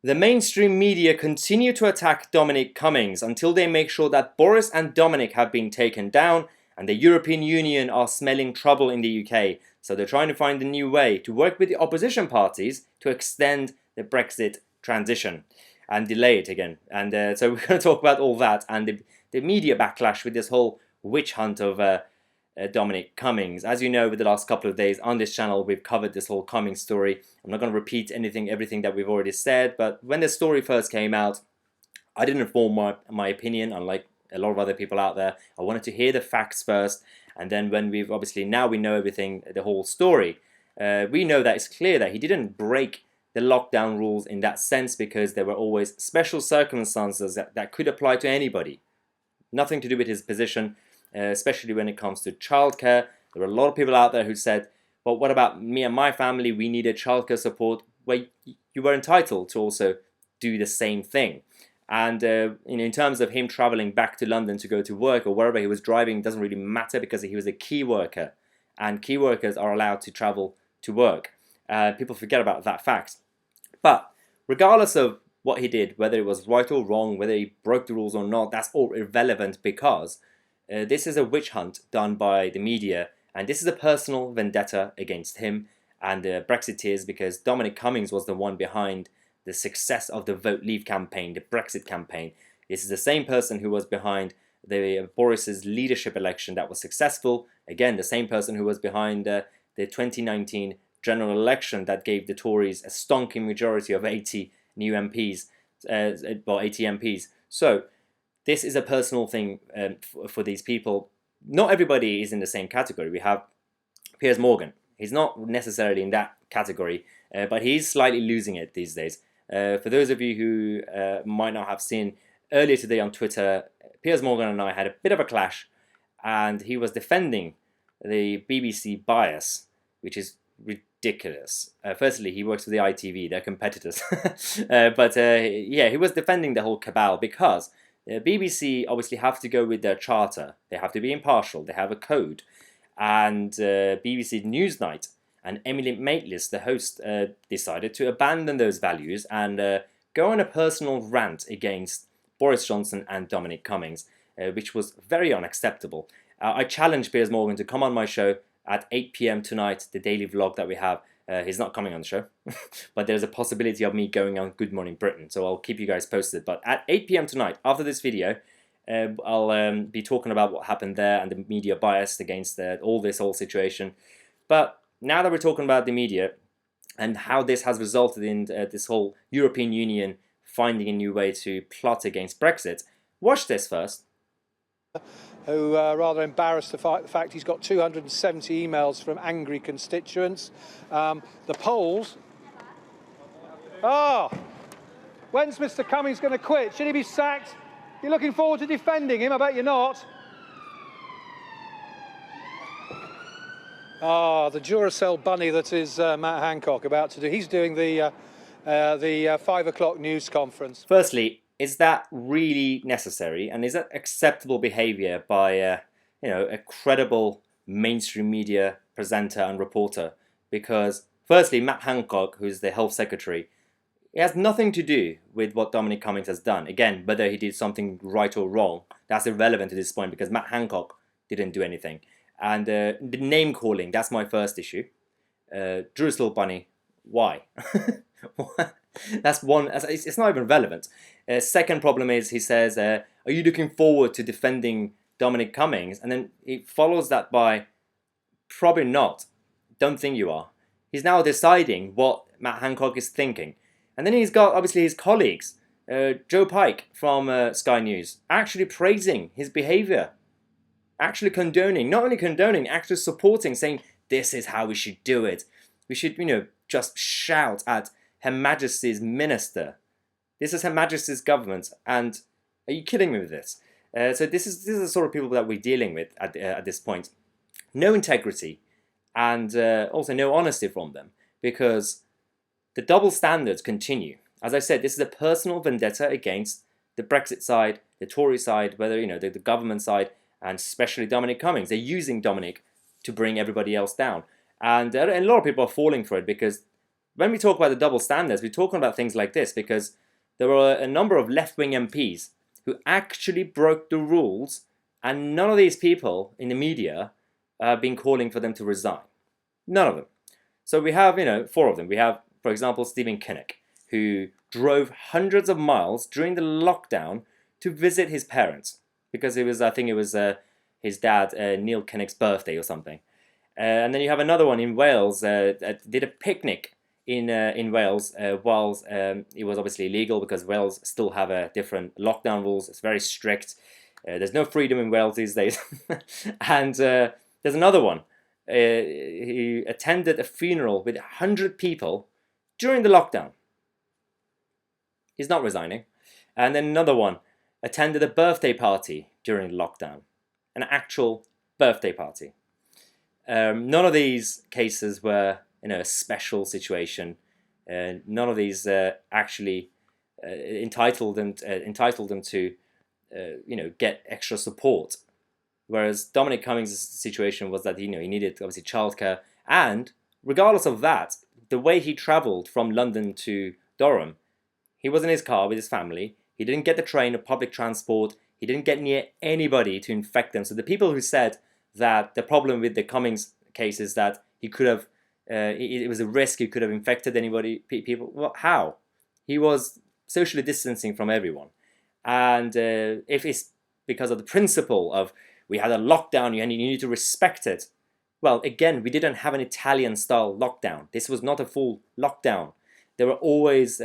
The mainstream media continue to attack Dominic Cummings until they make sure that Boris and Dominic have been taken down, and the European Union are smelling trouble in the UK. So they're trying to find a new way to work with the opposition parties to extend the Brexit transition and delay it again. And so we're going to talk about all that and the media backlash with this whole witch hunt of Dominic Cummings. As you know, with the last couple of days on this channel, we've covered this whole Cummings story. I'm not going to repeat everything that we've already said, but when the story first came out, I didn't form my opinion, unlike a lot of other people out there. I wanted to hear the facts first, and then when we've obviously now we know everything, the whole story, we know that it's clear that he didn't break the lockdown rules in that sense, because there were always special circumstances that could apply to anybody. Nothing to do with his position, especially when it comes to childcare. There were a lot of people out there who said, well, what about me and my family? We needed childcare support. Well, you were entitled to also do the same thing. And in terms of him traveling back to London to go to work or wherever he was driving, doesn't really matter, because he was a key worker, and key workers are allowed to travel to work. People forget about that fact. But regardless of what he did, whether it was right or wrong, whether he broke the rules or not, that's all irrelevant, because this is a witch hunt done by the media, and this is a personal vendetta against him and the Brexiteers, because Dominic Cummings was the one behind the success of the Vote Leave campaign, the Brexit campaign. This is the same person who was behind the Boris's leadership election that was successful. Again, the same person who was behind the 2019 general election that gave the Tories a stonking majority of 80 new MPs, 80 MPs. So this is a personal thing for these people. Not everybody is in the same category. We have Piers Morgan. He's not necessarily in that category, but he's slightly losing it these days. For those of you who might not have seen, earlier today on Twitter, Piers Morgan and I had a bit of a clash, and he was defending the BBC bias, which is ridiculous. Firstly, he works for the ITV, they're competitors. Yeah, he was defending the whole cabal, because the BBC obviously have to go with their charter. They have to be impartial. They have a code. And BBC Newsnight and Emily Maitlis, the host, decided to abandon those values and go on a personal rant against Boris Johnson and Dominic Cummings, which was very unacceptable. I challenged Piers Morgan to come on my show at 8 p.m. tonight, the daily vlog that we have. He's not coming on the show, but there's a possibility of me going on Good Morning Britain, so I'll keep you guys posted. But at 8 p.m. tonight, after this video, I'll be talking about what happened there and the media bias against this whole situation. But now that we're talking about the media and how this has resulted in this whole European Union finding a new way to plot against Brexit, watch this first. Who rather embarrassed the fact he's got 270 emails from angry constituents. The polls. When's Mr. Cummings going to quit? Should he be sacked? You're looking forward to defending him? I bet you're not. The Duracell bunny that is Matt Hancock about to do. He's doing the 5 o'clock news conference. Firstly, is that really necessary, and is that acceptable behaviour by a credible mainstream media presenter and reporter? Because firstly, Matt Hancock, who's the health secretary, it has nothing to do with what Dominic Cummings has done. Again, whether he did something right or wrong, that's irrelevant at this point, because Matt Hancock didn't do anything. And the name calling, that's my first issue. Duracell bunny, why? That's one. It's not even relevant. Second problem is he says, "Are you looking forward to defending Dominic Cummings?" And then he follows that by, "Probably not. Don't think you are." He's now deciding what Matt Hancock is thinking, and then he's got obviously his colleagues, Joe Pike from Sky News, actually praising his behaviour, actually condoning, not only condoning, actually supporting, saying this is how we should do it. We should, just shout at Her Majesty's minister. This is Her Majesty's government, and are you kidding me with this? So this is the sort of people that we're dealing with at this point. No integrity, and also no honesty from them, because the double standards continue. As I said, this is a personal vendetta against the Brexit side, the Tory side, whether the government side, and especially Dominic Cummings. They're using Dominic to bring everybody else down, and a lot of people are falling for it, because when we talk about the double standards, we're talking about things like this because there were a number of left-wing MPs who actually broke the rules, and none of these people in the media have been calling for them to resign. None of them. So we have, four of them. We have, for example, Stephen Kinnock, who drove hundreds of miles during the lockdown to visit his parents because I think it was his dad, Neil Kinnock's birthday or something. And then you have another one in Wales that did a picnic in Wales whilst it was obviously illegal because Wales still have different lockdown rules. It's very strict. There's no freedom in Wales these days. And there's another one. He attended a funeral with 100 people during the lockdown. He's not resigning. And then another one attended a birthday party during lockdown, an actual birthday party. None of these cases were a special situation. None of these actually entitled them to get extra support. Whereas Dominic Cummings' situation was that he needed obviously childcare, and regardless of that, the way he travelled from London to Durham, he was in his car with his family. He didn't get the train or public transport. He didn't get near anybody to infect them. So the people who said that the problem with the Cummings case is that he could have, it was a risk, he could have infected people. Well, how? He was socially distancing from everyone. And if it's because of the principle of we had a lockdown and you need to respect it, well, again, we didn't have an Italian-style lockdown. This was not a full lockdown. There were always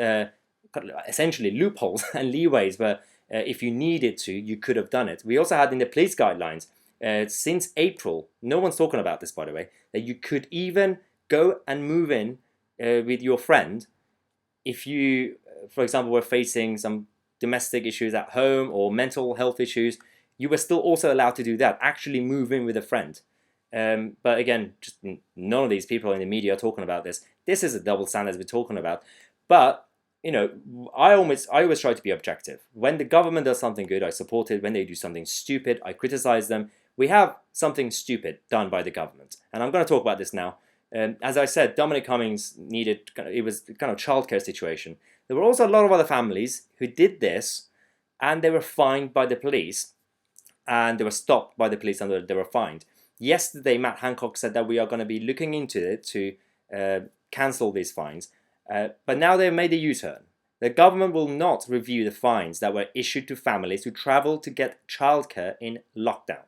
essentially loopholes and leeways where if you needed to, you could have done it. We also had in the police guidelines, since April, no one's talking about this, by the way, that you could even go and move in with your friend if you, for example, were facing some domestic issues at home or mental health issues. You were still also allowed to do that, actually move in with a friend. But again, just none of these people in the media are talking about this. This is a double standard we're talking about. But I always try to be objective. When the government does something good, I support it. When they do something stupid, I criticize them. We have something stupid done by the government, and I'm going to talk about this now. As I said, Dominic Cummings it was kind of childcare situation. There were also a lot of other families who did this, and they were fined by the police, and they were stopped by the police, and they were fined. Yesterday, Matt Hancock said that we are going to be looking into it to cancel these fines. But now they've made a U-turn. The government will not review the fines that were issued to families who travelled to get childcare in lockdown.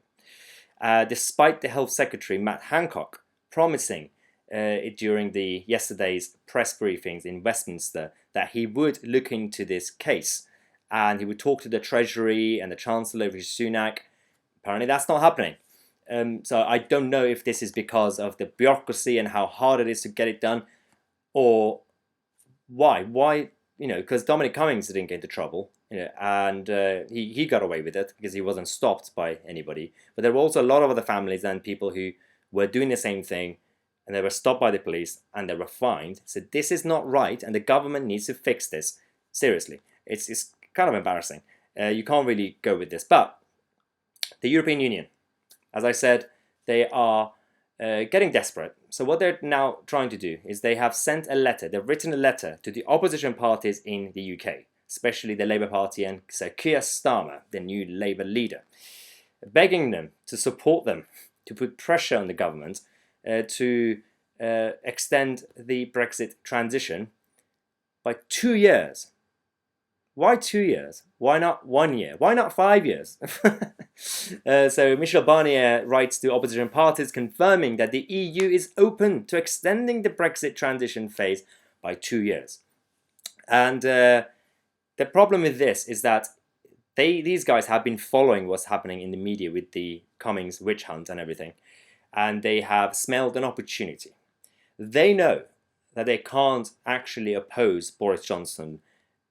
Despite the Health Secretary, Matt Hancock, promising during yesterday's press briefings in Westminster that he would look into this case and he would talk to the Treasury and the Chancellor, Rishi Sunak. Apparently that's not happening. So I don't know if this is because of the bureaucracy and how hard it is to get it done, or why? Because Dominic Cummings didn't get into trouble, and he got away with it because he wasn't stopped by anybody. But there were also a lot of other families and people who were doing the same thing, and they were stopped by the police and they were fined. So this is not right, and the government needs to fix this. Seriously, it's kind of embarrassing. You can't really go with this. But the European Union, as I said, they are getting desperate. So what they're now trying to do is they've written a letter to the opposition parties in the UK, especially the Labour Party and Sir Keir Starmer, the new Labour leader, begging them to support them, to put pressure on the government to extend the Brexit transition by 2 years. Why 2 years? Why not 1 year? Why not 5 years? So Michel Barnier writes to opposition parties confirming that the EU is open to extending the Brexit transition phase by 2 years. And the problem with this is that these guys have been following what's happening in the media with the Cummings witch hunt and everything. And they have smelled an opportunity. They know that they can't actually oppose Boris Johnson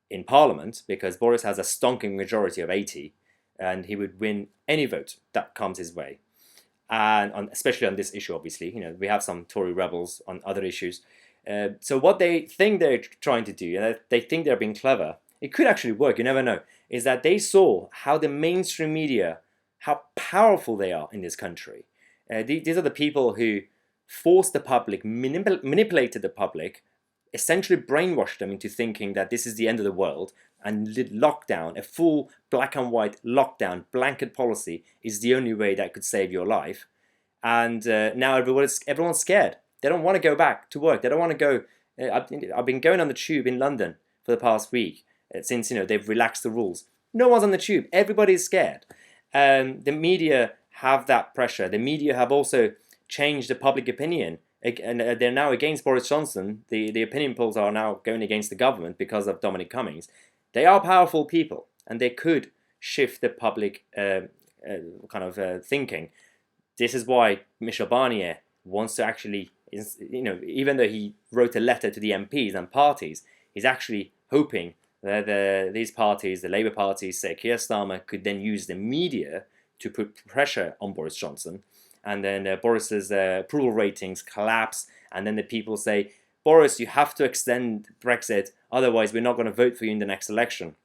in Parliament because Boris has a stonking majority of 80 and he would win any vote that comes his way. And especially on this issue, obviously, we have some Tory rebels on other issues. So what they think they're trying to do, and they think they're being clever, it could actually work, you never know, is that they saw how the mainstream media, how powerful they are in this country. These are the people who forced the public, manipulated the public essentially brainwashed them into thinking that this is the end of the world, and lockdown, a full black and white lockdown, blanket policy is the only way that could save your life. And now everyone's scared. They don't want to go back to work. They don't want to go. I've been going on the tube in London for the past week since they've relaxed the rules. No one's on the tube. Everybody's scared. The media have that pressure. The media have also changed the public opinion, and they're now against Boris Johnson. The opinion polls are now going against the government because of Dominic Cummings. They are powerful people, and they could shift the public thinking. This is why Michel Barnier wants to actually, even though he wrote a letter to the MPs and parties, he's actually hoping that these parties, the Labour Party, say Keir Starmer, could then use the media to put pressure on Boris Johnson. And then Boris's approval ratings collapse, and then the people say, Boris, you have to extend Brexit, otherwise we're not going to vote for you in the next election.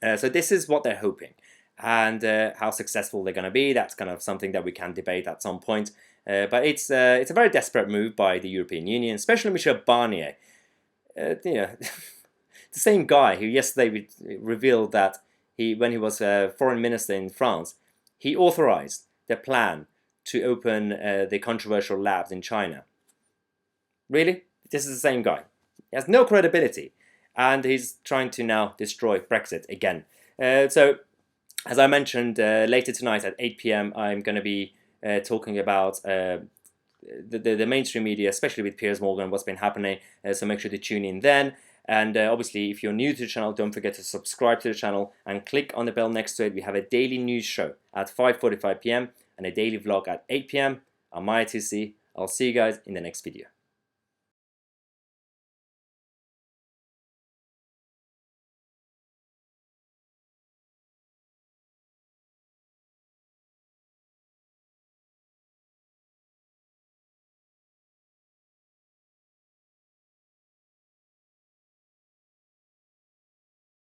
So this is what they're hoping. And how successful they're going to be, that's kind of something that we can debate at some point. But it's a very desperate move by the European Union, especially Michel Barnier. The same guy who yesterday revealed that when he was foreign minister in France, he authorized the plan to open the controversial labs in China. Really? This is the same guy. He has no credibility. And he's trying to now destroy Brexit again. So, as I mentioned, later tonight at 8 p.m, I'm going to be talking about the mainstream media, especially with Piers Morgan, what's been happening. So make sure to tune in then. And obviously, if you're new to the channel, don't forget to subscribe to the channel and click on the bell next to it. We have a daily news show at 5:45 p.m. and a daily vlog at 8 p.m. I'm Tousi. I'll see you guys in the next video.